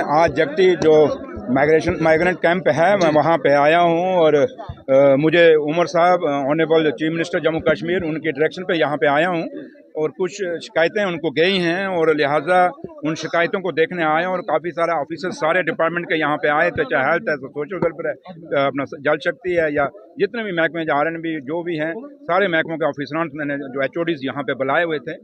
आज जगती जो माइग्रेंट कैंप है मैं वहाँ पे आया हूँ और मुझे उमर साहब honourable chief minister Jammu Kashmir उनकी डायरेक्शन पे यहाँ पे आया हूँ और कुछ शिकायतें उनको गई हैं और लिहाजा उन शिकायतों को देखने आए और काफ़ी सारे ऑफिसर सारे डिपार्टमेंट के यहाँ पे आए थे, चाहे हेल्थ है, सोशल वेलफेयर है, अपना जल शक्ति है या जितने भी महकमे RNB जो भी हैं सारे महकमों के ऑफिसरान मैंने जो HODs यहाँ पे बुलाए हुए थे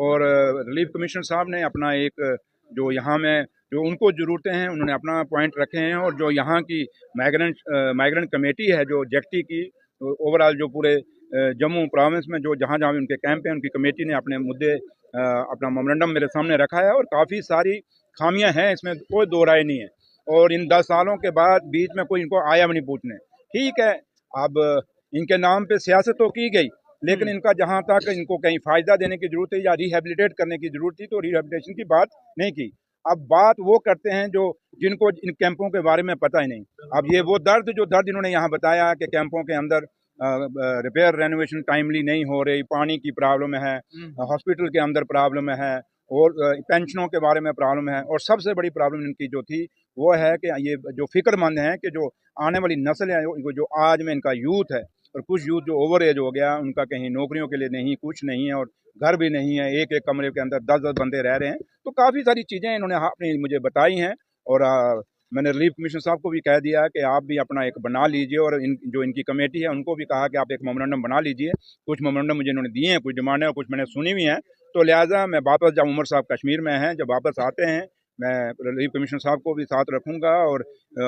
और रिलीफ कमिश्नर साहब ने अपना एक जो यहाँ में जो उनको ज़रूरतें हैं उन्होंने अपना पॉइंट रखे हैं और जो यहाँ की माइग्रेंट कमेटी है जो जगती की ओवरऑल जो पूरे जम्मू प्रोविंस में जो जहाँ जहाँ भी उनके कैंप हैं उनकी कमेटी ने अपने मुद्दे अपना मेमोरेंडम मेरे सामने रखा है और काफ़ी सारी खामियां हैं, इसमें कोई दो राय नहीं है। और इन 10 सालों के बाद बीच में कोई इनको आया भी नहीं पूछने। ठीक है, अब इनके नाम पे सियासत तो की गई लेकिन इनका जहाँ तक इनको कहीं फ़ायदा देने की ज़रूरत है या रिहेबिलिटेट करने की ज़रूरत थी तो रिहेबिलिटेशन की बात नहीं की। अब बात वो करते हैं जो जिनको इन कैंपों के बारे में पता ही नहीं। अब ये वो दर्द इन्होंने यहाँ बताया कि कैंपों के अंदर रिपेयर रेनोवेशन टाइमली नहीं हो रही, पानी की प्रॉब्लम है, हॉस्पिटल के अंदर प्रॉब्लम है और पेंशनों के बारे में प्रॉब्लम है और सबसे बड़ी प्रॉब्लम इनकी जो थी वो है कि ये जो फिक्रमंद हैं कि जो आने वाली नस्ल है जो आज में इनका यूथ है और कुछ यूथ जो ओवर एज हो गया उनका कहीं नौकरियों के लिए नहीं, कुछ नहीं है और घर भी नहीं है, एक कमरे के अंदर 10-10 बंदे रह रहे हैं। तो काफ़ी सारी चीज़ें इन्होंने अपनी मुझे बताई हैं और मैंने रिलीफ कमिश्नर साहब को भी कह दिया कि आप भी अपना एक बना लीजिए और जो इनकी कमेटी है उनको भी कहा कि आप एक मेमोरेंडम बना लीजिए। कुछ मेमोरेंडम मुझे इन्होंने दिए हैं, कुछ डिमांडें और कुछ मैंने सुनी हुई हैं। तो लिहाजा मैं वापस जब उमर साहब कश्मीर में हैं, जब वापस आते हैं मैं रिलीफ कमिश्नर साहब को भी साथ रखूँगा और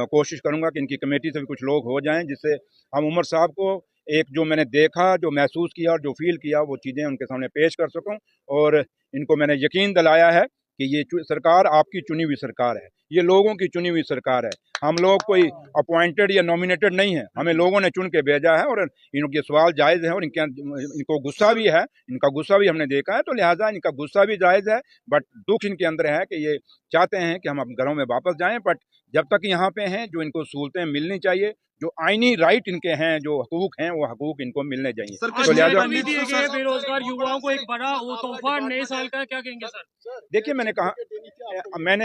कोशिश करूँगा कि इनकी कमेटी से भी कुछ लोग हो जाएँ जिससे हम उमर साहब को एक जो मैंने देखा, जो महसूस किया और जो फील किया वो चीज़ें उनके सामने पेश कर सकूं और इनको मैंने यकीन दिलाया है कि ये सरकार आपकी चुनी हुई सरकार है, ये लोगों की चुनी हुई सरकार है। हम लोग कोई अपॉइंटेड या नॉमिनेटेड नहीं है, हमें लोगों ने चुन के भेजा है और इनके सवाल जायज़ हैं और इनको गुस्सा भी है, इनका गुस्सा भी हमने देखा है तो लिहाजा इनका गुस्सा भी जायज़ है। बट दुख इनके अंदर है कि ये चाहते हैं कि हम अपने घरों में वापस जाएँ, बट जब तक यहाँ पे हैं जो इनको सहूलतें मिलनी चाहिए, जो आईनी राइट इनके हैं, जो हकूक हैं वो हकूक इनको मिलने चाहिए। तो लिहाजा बेरोजगार युवाओं को एक बड़ा तोहफा नए साल का, क्या कहेंगे सर? देखिए मैंने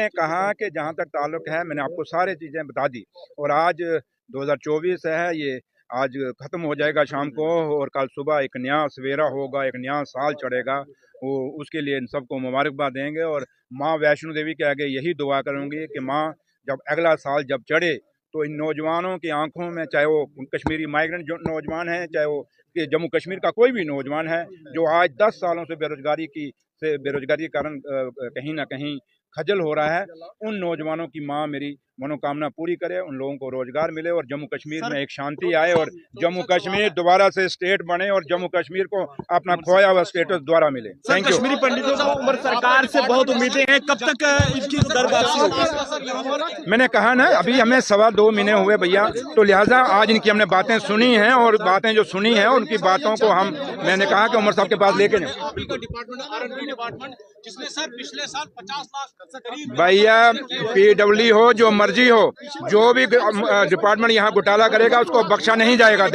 कहा कि जहाँ तक ताल्लुक है मैंने आपको सारी चीज़ें बता दी और आज 2024 है, ये आज ख़त्म हो जाएगा शाम को और कल सुबह एक नया सवेरा होगा, एक नया साल चढ़ेगा। वो उसके लिए इन सबको मुबारकबाद देंगे और माँ वैष्णो देवी के आगे यही दुआ करूँगी कि माँ जब अगला साल जब चढ़े तो इन नौजवानों की आंखों में, चाहे वो कश्मीरी माइग्रेंट जो नौजवान हैं, चाहे वो जम्मू कश्मीर का कोई भी नौजवान है जो आज 10 सालों से बेरोजगारी के कारण कहीं ना कहीं खजल हो रहा है, उन नौजवानों की माँ मेरी मनोकामना पूरी करे, उन लोगों को रोजगार मिले और जम्मू कश्मीर में एक शांति आए और जम्मू कश्मीर दोबारा से स्टेट बने और जम्मू कश्मीर को अपना खोया हुआ स्टेटस दोबारा मिले। Thank you. कश्मीरी पंडितों को उमर सरकार से बहुत उम्मीदें हैं, कब तक इसकी दरबासी होगी? मैंने कहा ना अभी हमें 2.25 महीने हुए भैया, तो लिहाजा आज इनकी हमने बातें सुनी हैं और बातें जो सुनी हैं उनकी बातों को मैंने कहा कि उमर साहब के पास लेके डिपार्टमेंट जिसने सर पिछले साल 50 लाख भैया PWD हो जो मर्जी हो, जो भी डिपार्टमेंट यहाँ घोटाला करेगा उसको बख्शा नहीं जाएगा।